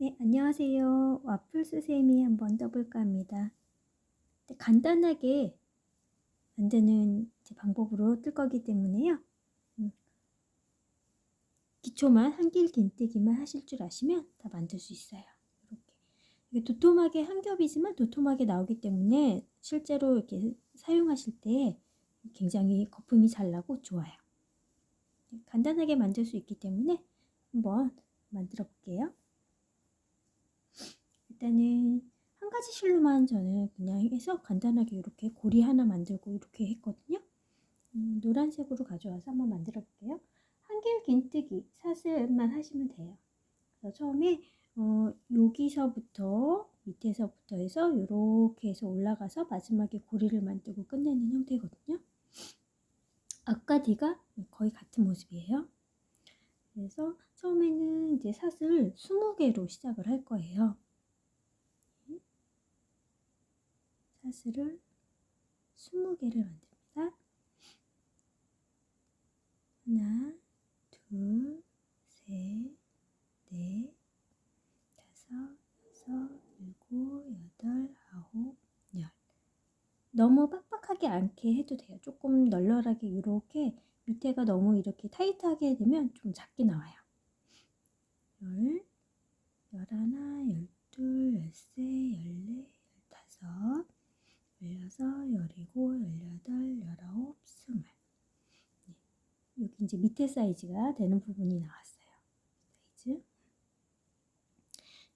네, 안녕하세요. 와플 스셈이 한번 떠볼까 합니다. 간단하게 만드는 방법으로 뜰 거기 때문에요. 기초만 한길 긴뜨기만 하실 줄 아시면 다 만들 수 있어요. 이렇게. 이게 도톰하게 한 겹이지만 도톰하게 나오기 때문에 실제로 이렇게 사용하실 때 굉장히 거품이 잘 나고 좋아요. 간단하게 만들 수 있기 때문에 한번 만들어 볼게요. 일단은 한 가지 실로만 저는 그냥 해서 간단하게 이렇게 고리 하나 만들고 이렇게 했거든요. 노란색으로 가져와서 한번 만들어 볼게요. 한길 긴뜨기 사슬만 하시면 돼요. 그래서 처음에 여기서부터 밑에서부터 해서 이렇게 해서 올라가서 마지막에 고리를 만들고 끝내는 형태거든요. 아까 뒤가 거의 같은 모습이에요. 그래서 처음에는 이제 사슬 20개로 시작을 할 거예요. 사슬을 20개를 만듭니다. 하나, 둘, 셋, 넷, 다섯, 여섯, 일곱, 여덟, 아홉, 열. 너무 빡빡하게 않게 해도 돼요. 조금 널널하게 이렇게 밑에가 너무 이렇게 타이트하게 되면 좀 작게 나와요. 열, 열하나, 열둘, 열세, 열네, 열다섯, 열여섯, 열일곱, 열여덟, 열아홉, 스물. 여기 이제 밑에 사이즈가 되는 부분이 나왔어요. 사이즈.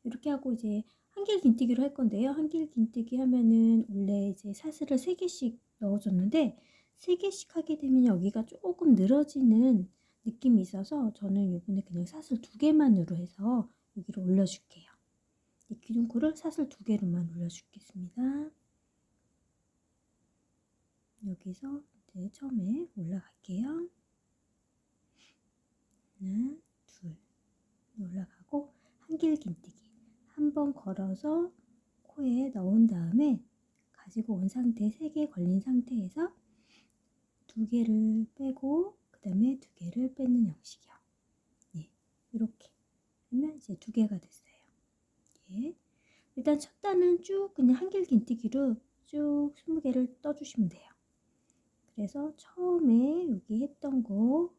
이렇게 하고 이제 한길 긴뜨기로 할 건데요. 한길 긴뜨기 하면은 원래 이제 사슬을 3개씩 넣어줬는데 3개씩 하게 되면 여기가 조금 늘어지는 느낌이 있어서 저는 이번에 그냥 사슬 2개만으로 해서 여기를 올려줄게요. 이 기둥코를 사슬 2개로만 올려주겠습니다. 여기서 이제 처음에 올라갈게요. 하나, 둘 올라가고 한길 긴뜨기 한 번 걸어서 코에 넣은 다음에 가지고 온 상태 3개 걸린 상태에서 2개를 빼고 그 다음에 2개를 빼는 형식이요. 네, 이렇게 하면 이제 2개가 됐어요. 예. 일단 첫 단은 쭉 그냥 한길 긴뜨기로 쭉 20개를 떠주시면 돼요. 그래서 처음에 여기 했던 거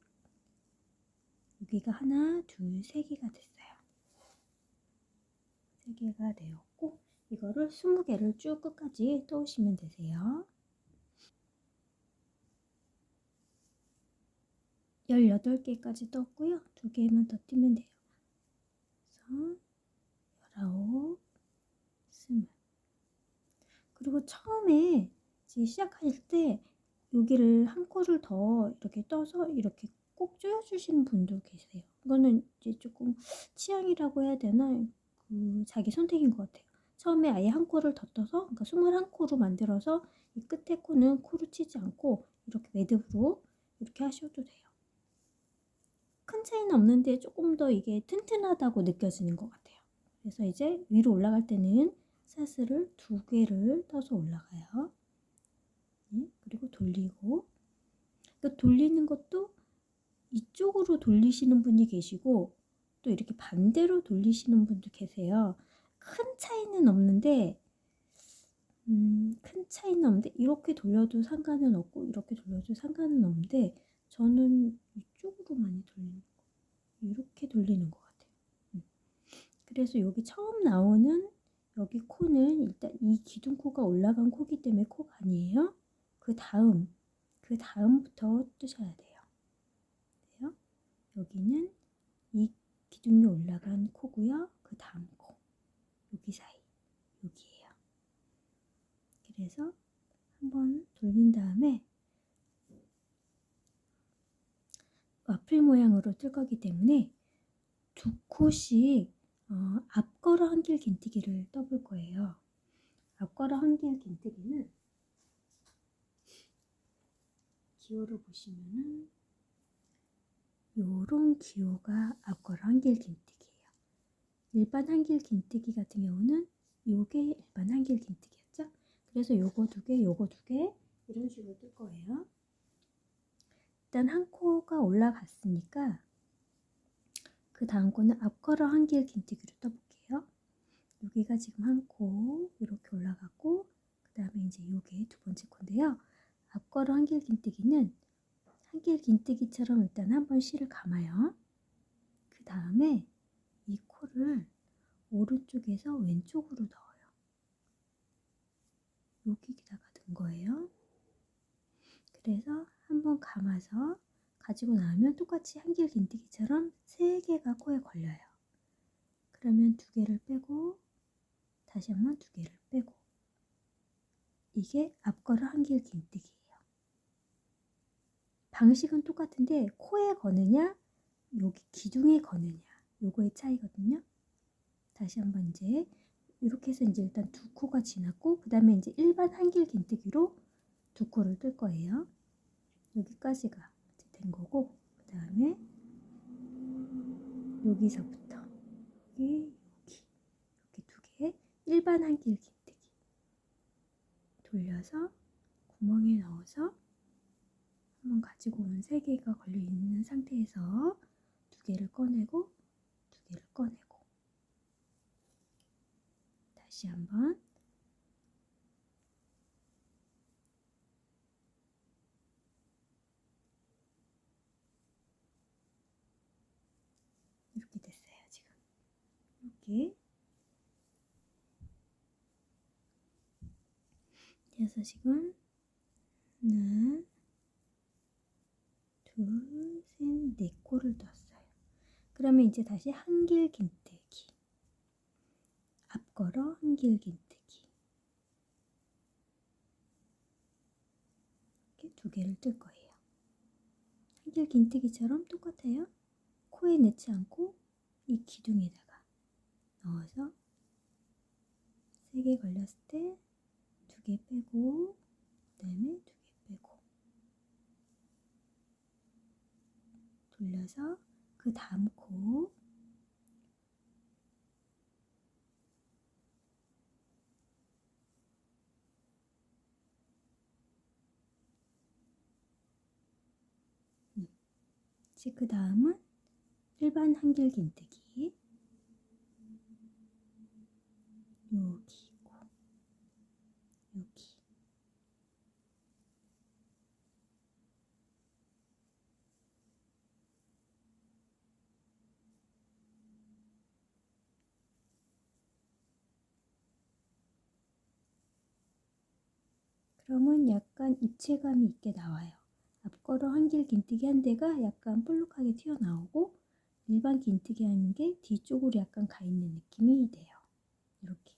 여기가 하나, 둘, 3개가 됐어요. 3개가 되었고 이거를 20개를 쭉 끝까지 떠오시면 되세요. 18개까지 떴고요. 2개만 더 띄면 돼요. 그래서 19, 20. 그리고 처음에 이제 시작할 때 여기를 한 코를 더 이렇게 떠서 이렇게 꼭 조여주시는 분도 계세요. 이거는 이제 조금 취향이라고 해야 되나? 자기 선택인 것 같아요. 처음에 아예 한 코를 더 떠서, 그러니까 21코로 만들어서 이 끝에 코는 코로 치지 않고 이렇게 매듭으로 이렇게 하셔도 돼요. 큰 차이는 없는데 조금 더 이게 튼튼하다고 느껴지는 것 같아요. 그래서 이제 위로 올라갈 때는 사슬을 2개를 떠서 올라가요. 네, 그리고 돌리고 그러니까 돌리는 것도 이쪽으로 돌리시는 분이 계시고 또 이렇게 반대로 돌리시는 분도 계세요. 큰 차이는 없는데 이렇게 돌려도 상관은 없고 이렇게 돌려도 상관은 없는데 저는 이쪽으로 많이 돌리는 거 이렇게 돌리는 것 같아요. 그래서 여기 처음 나오는 여기 코는 일단 이 기둥코가 올라간 코기 때문에 코가 아니에요. 그 다음부터 뜨셔야 돼요. 여기는 이 기둥이 올라간 코고요. 그 다음 코 여기 사이 여기에요. 그래서 한번 돌린 다음에 와플 모양으로 뜰 거기 때문에 2코씩 앞걸어 한길 긴뜨기를 떠볼 거예요. 앞걸어 한길 긴뜨기는 기호를 보시면은 요런 기호가 앞걸어 한길 긴뜨기예요. 일반 한길 긴뜨기 같은 경우는 요게 일반 한길 긴뜨기였죠. 그래서 요거 2개, 요거 2개 이런 식으로 뜰 거예요. 일단 한 코가 올라갔으니까 그 다음 코는 앞걸어 한길 긴뜨기로 떠볼게요. 여기가 지금 한 코 이렇게 올라갔고, 그 다음에 이제 요게 두 번째 코인데요. 앞걸어 한길긴뜨기는 한길긴뜨기처럼 일단 한번 실을 감아요. 그 다음에 이 코를 오른쪽에서 왼쪽으로 넣어요. 여기다가 넣은 거예요. 그래서 한번 감아서 가지고 나오면 똑같이 한길긴뜨기처럼 3개가 코에 걸려요. 그러면 2개를 빼고 다시 한번 2개를 빼고, 이게 앞걸어 한길긴뜨기예요. 방식은 똑같은데 코에 거느냐 여기 기둥에 거느냐 요거의 차이거든요. 다시 한번 이제 이렇게 해서 이제 일단 2코가 지났고, 그 다음에 이제 일반 한길긴뜨기로 2코를 뜰 거예요. 여기까지가 이제 된 거고, 그 다음에 여기서부터 여기 이렇게 2개 일반 한길긴뜨기 돌려서 구멍에 넣어서 한번 가지고 온 3개가 걸려 있는 상태에서 2개를 꺼내고 2개를 꺼내고, 다시 한번 이렇게 됐어요. 지금 이렇게 그래서 지금 하나, 둘, 셋, 4코를 떴어요. 그러면 이제 다시 한길긴뜨기, 앞걸어 한길긴뜨기 이렇게 2개를 뜰 거예요. 한길긴뜨기처럼 똑같아요. 코에 넣지 않고 이 기둥에다가 넣어서 3개 걸렸을 때 2개 빼고, 그 다음에 2개 빼고 돌려서 그 다음 코 이제 그 다음은 일반 한길긴뜨기 여기 있고 여기, 그러면 약간 입체감이 있게 나와요. 앞걸어 한길긴뜨기 한 대가 약간 볼록하게 튀어나오고, 일반 긴뜨기 하는 게 뒤쪽으로 약간 가 있는 느낌이 돼요. 이렇게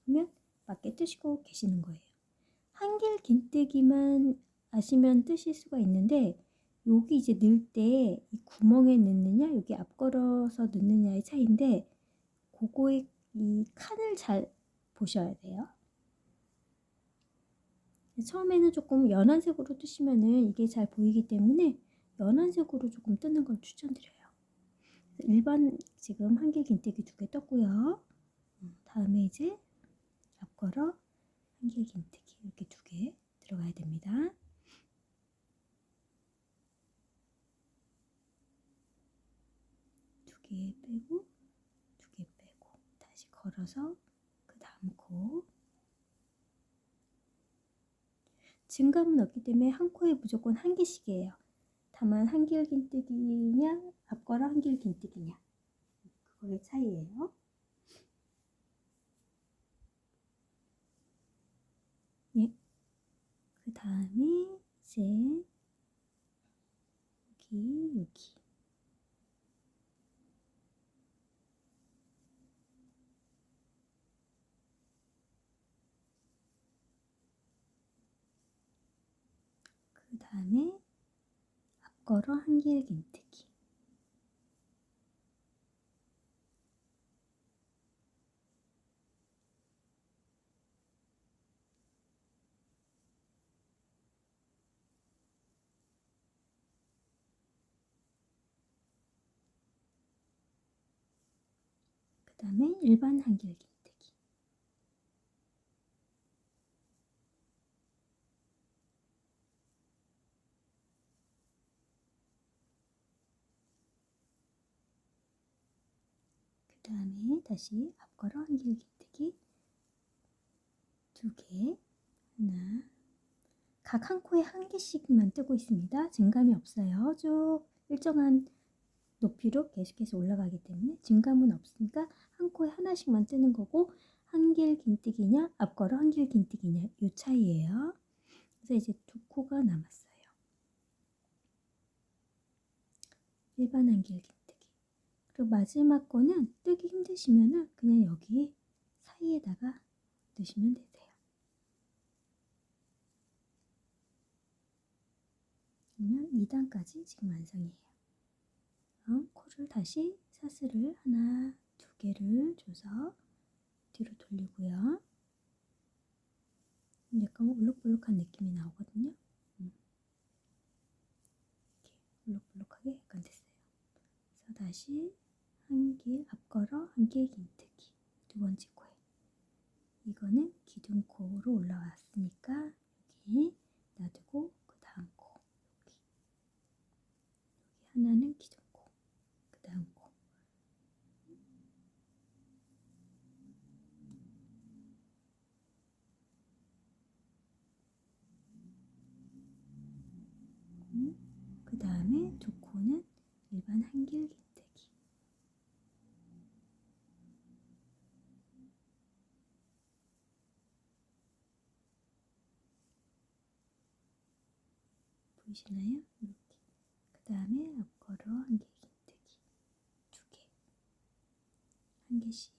하면 맞게 뜨시고 계시는 거예요. 한길긴뜨기만 아시면 뜨실 수가 있는데, 여기 이제 넣을 때 이 구멍에 넣느냐 여기 앞걸어서 넣느냐의 차이인데, 그거의 이 칸을 잘 보셔야 돼요. 처음에는 조금 연한 색으로 뜨시면은 이게 잘 보이기 때문에 연한 색으로 조금 뜨는 걸 추천드려요. 일반 지금 한길긴뜨기 2개 떴고요. 다음에 이제 앞걸어 한길긴뜨기 이렇게 2개 들어가야 됩니다. 2개 빼고 2개 빼고 다시 걸어서 그 다음 코, 증감은 없기 때문에 한 코에 무조건 1개씩이에요. 다만 한길긴뜨기냐 앞걸어 한길긴뜨기냐 그거의 차이예요. 예. 그 다음에 이제 여기 그 다음에 앞걸어 한길긴뜨기, 그 다음에 일반 한길긴뜨기. 그 다음에 다시 앞걸어 한길 긴뜨기 2개, 하나, 각 한 코에 한 개씩만 뜨고 있습니다. 증감이 없어요. 쭉 일정한 높이로 계속해서 올라가기 때문에 증감은 없으니까 한 코에 하나씩만 뜨는 거고, 한길 긴뜨기냐 앞걸어 한길 긴뜨기냐 이 차이예요. 그래서 이제 2코가 남았어요. 일반 한길 긴뜨기. 그리고 마지막 거는 뜨기 힘드시면은 그냥 여기 사이에다가 넣으시면 되세요. 그러면 2단까지 지금 완성이에요. 그럼 코를 다시 사슬을 하나, 2개를 줘서 뒤로 돌리고요. 약간 울룩불룩한 느낌이 나오거든요. 이렇게 울룩불룩하게 약간 됐어요. 그래서 다시 한길 앞걸어 한길 긴뜨기 2번째 코에, 이거는 기둥코로 올라왔으니까 여기 놔두고 그 다음 코, 여기 하나는 기둥코, 그 다음 코, 그 다음에 2코는 일반 한길 긴뜨기. 보이시나요? 이렇게. 그 다음에 앞걸어 한길 긴뜨기 2개, 한 개씩.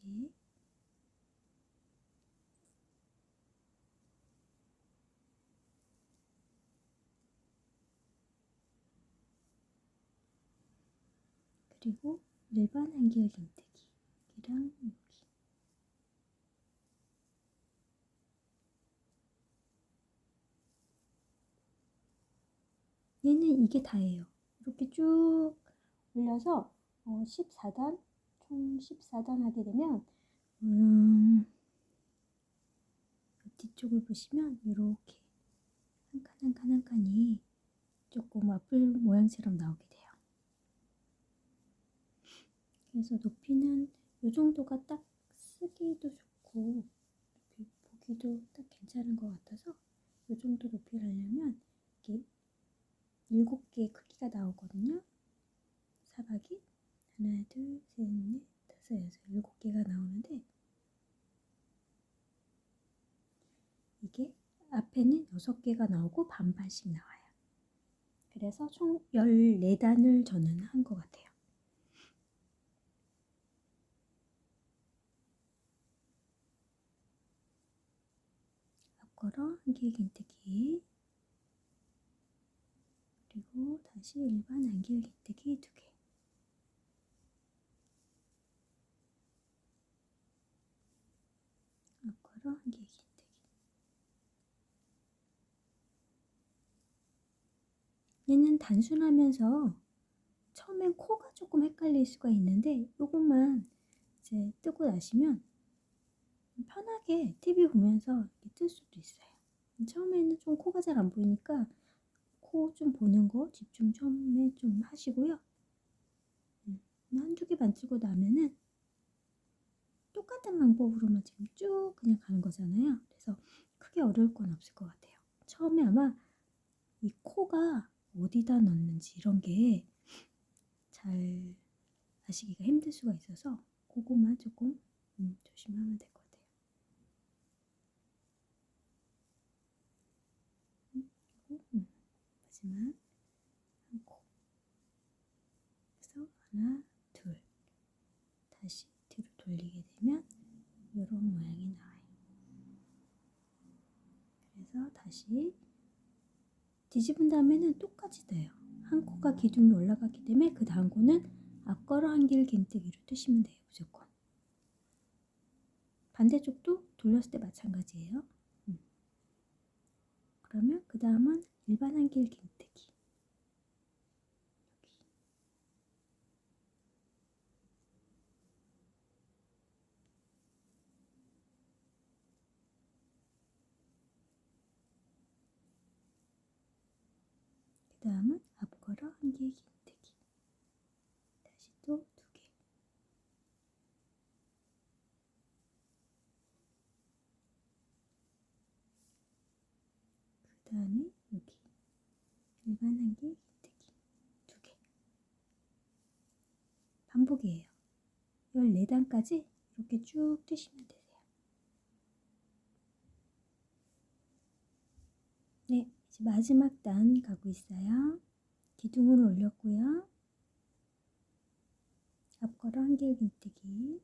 그리고 일반 한길 긴뜨기랑 여기. 얘는 이게 다예요. 이렇게 쭉 올려서 14단, 총 14단 하게 되면 뒤쪽을 보시면 이렇게 한 칸 한 칸 한 칸이 조금 와플 모양처럼 나오게 돼요. 그래서 높이는 이 정도가 딱 쓰기도 좋고 보기도 딱 괜찮은 것 같아서 이 정도 높이를 하려면 이렇게 7개의 크기가 나오거든요. 사각이 하나, 둘, 셋, 넷, 다섯, 여섯, 7개가 나오는데, 이게 앞에는 6개가 나오고 반반씩 나와요. 그래서 총 14단을 저는 한 것 같아요. 앞걸어 한길 긴뜨기, 그리고 다시 일반 한길 긴뜨기 2개, 앞걸어 한길 긴뜨기. 얘는 단순하면서 처음엔 코가 조금 헷갈릴 수가 있는데, 요것만 이제 뜨고 나시면 편하게 TV 보면서 뜰 수도 있어요. 처음에는 좀 코가 잘 안 보이니까 코 좀 보는 거 집중 처음에 좀 하시고요. 한두 개 만들고 나면은 똑같은 방법으로만 지금 쭉 그냥 가는 거잖아요. 그래서 크게 어려울 건 없을 것 같아요. 처음에 아마 이 코가 어디다 넣는지 이런 게 잘 아시기가 힘들 수가 있어서 그것만 조금 조심하면 될 것 같아요. 마지막 한 코. 그래서 하나, 둘. 다시 뒤로 돌리게 되면 이런 모양이 나와요. 그래서 다시 뒤집은 다음에는 똑같이 돼요. 한 코가 기둥이 올라가기 때문에 그 다음 코는 앞걸어 한길 긴뜨기로 뜨시면 돼요. 무조건. 반대쪽도 돌렸을 때 마찬가지예요. 그러면 그 다음은 일반 한길 긴뜨기. 그 다음은 앞걸어 한길 긴뜨기. 다시 또 2개. 일반 한길 긴뜨기 2개. 반복이에요. 14단까지 이렇게 쭉 뜨시면 되세요. 네, 이제 마지막 단 가고 있어요. 기둥을 올렸고요. 앞걸어 한길 긴뜨기,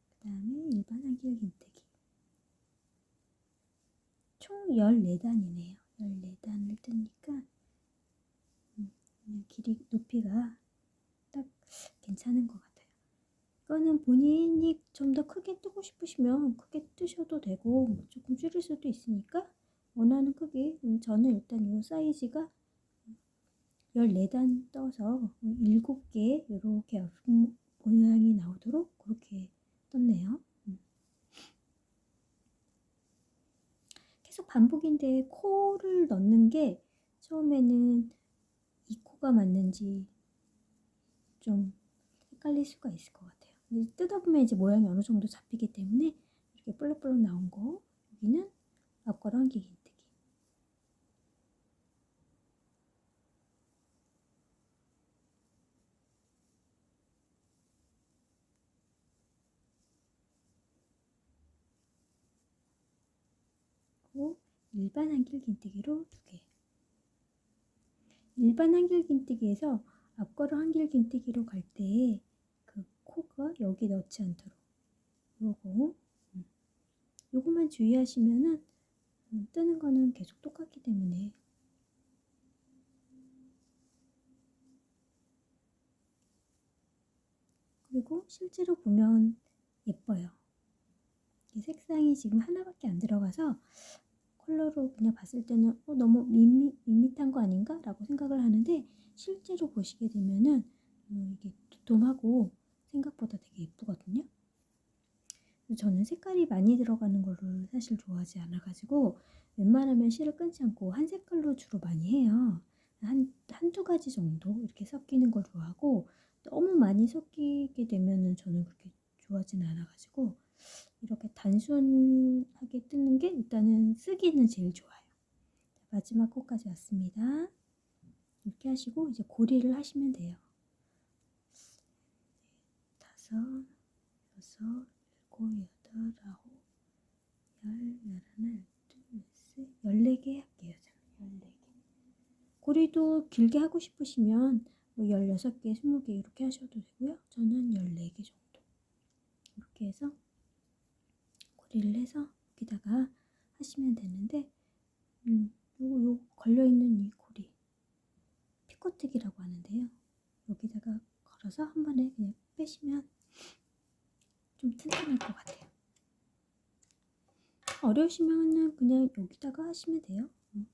그 다음에 일반 한길 긴뜨기. 총 14단이네요. 14단을 뜨니까 길이 높이가 딱 괜찮은 것 같아요. 이거는 본인이 좀 더 크게 뜨고 싶으시면 크게 뜨셔도 되고 조금 줄일 수도 있으니까 원하는 크기. 저는 일단 이 사이즈가 14단 떠서 7개 이렇게 모양이 나오도록 그렇게 떴네요. 계속 반복인데 코를 넣는 게 처음에는 이 코가 맞는지 좀 헷갈릴 수가 있을 것 같아요. 뜯어 보면 이제 모양이 어느 정도 잡히기 때문에 이렇게 볼록볼록 나온 거, 여기는 앞걸어 한길 긴뜨기. 그리고 일반 한길 긴뜨기로 2개. 일반 한길 긴뜨기에서 앞걸어 한길 긴뜨기로 갈 때 그 코가 여기 넣지 않도록 요거만 주의하시면은 뜨는 거는 계속 똑같기 때문에. 그리고 실제로 보면 예뻐요. 이 색상이 지금 하나밖에 안 들어가서 컬러로 그냥 봤을 때는 너무 밋밋한 거 아닌가? 라고 생각을 하는데 실제로 보시게 되면은 이게 도톰하고 생각보다 되게 예쁘거든요. 저는 색깔이 많이 들어가는 거를 사실 좋아하지 않아가지고 웬만하면 실을 끊지 않고 한 색깔로 주로 많이 해요. 한두 가지 정도 이렇게 섞이는 걸 좋아하고 너무 많이 섞이게 되면은 저는 그렇게 좋아하지는 않아가지고 이렇게 단순하게 뜨는 게 일단은 쓰기는 제일 좋아요. 마지막 코까지 왔습니다. 이렇게 하시고 이제 고리를 하시면 돼요. 5, 6, 7, 8, 9, 10, 11, 12, 13, 14개 할게요. 14개. 고리도 길게 하고 싶으시면 뭐 16개, 20개 이렇게 하셔도 되고요. 저는 14개 정도 이렇게 해서 고리를 해서 여기다가 하시면 되는데 요 걸려있는 이 고리 피코뜨기라고 하는데요. 여기다가 걸어서 한 번에 그냥 빼시면 좀 튼튼할 것 같아요. 어려우시면은 그냥 여기다가 하시면 돼요.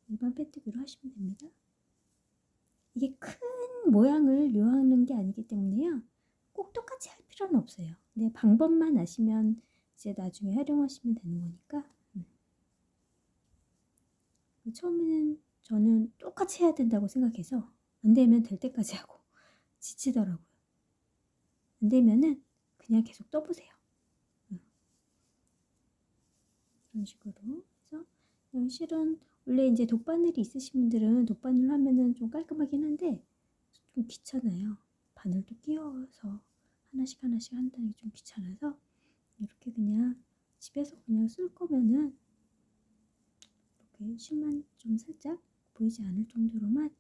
일반 빼뜨기로 하시면 됩니다. 이게 큰 모양을 요하는 게 아니기 때문에요. 꼭 똑같이 할 필요는 없어요. 근데 방법만 아시면 이제 나중에 활용하시면 되는 거니까. 처음에는 저는 똑같이 해야 된다고 생각해서 안 되면 될 때까지 하고 지치더라고요. 안 되면은 그냥 계속 떠보세요. 이런 식으로 해서 실은 원래 이제 돗바늘이 있으신 분들은 돗바늘 하면은 좀 깔끔하긴 한데 좀 귀찮아요. 바늘도 끼워서 하나씩 한다는 게 좀 귀찮아서 이렇게 그냥 집에서 그냥 쓸 거면은 이렇게 실만 좀 살짝 보이지 않을 정도로만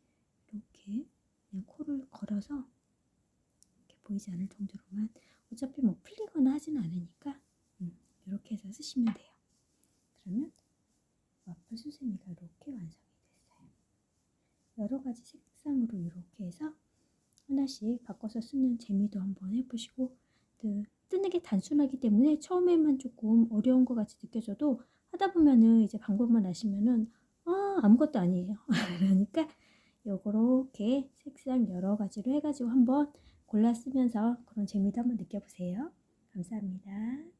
이렇게 그냥 코를 걸어서 이렇게 보이지 않을 정도로만 어차피 뭐 풀리거나 하지는 않으니까 이렇게 해서 쓰시면 돼요. 그러면 와플 수세미가 이렇게 완성이 됐어요. 여러 가지 색상으로 이렇게 해서 하나씩 바꿔서 쓰는 재미도 한번 해보시고 뜨는 게 단순하기 때문에 처음에만 조금 어려운 것 같이 느껴져도 하다 보면은 이제 방법만 아시면은 아무것도 아니에요. 그러니까 요렇게 색상 여러 가지로 해가지고 한번 골라 쓰면서 그런 재미도 한번 느껴보세요. 감사합니다.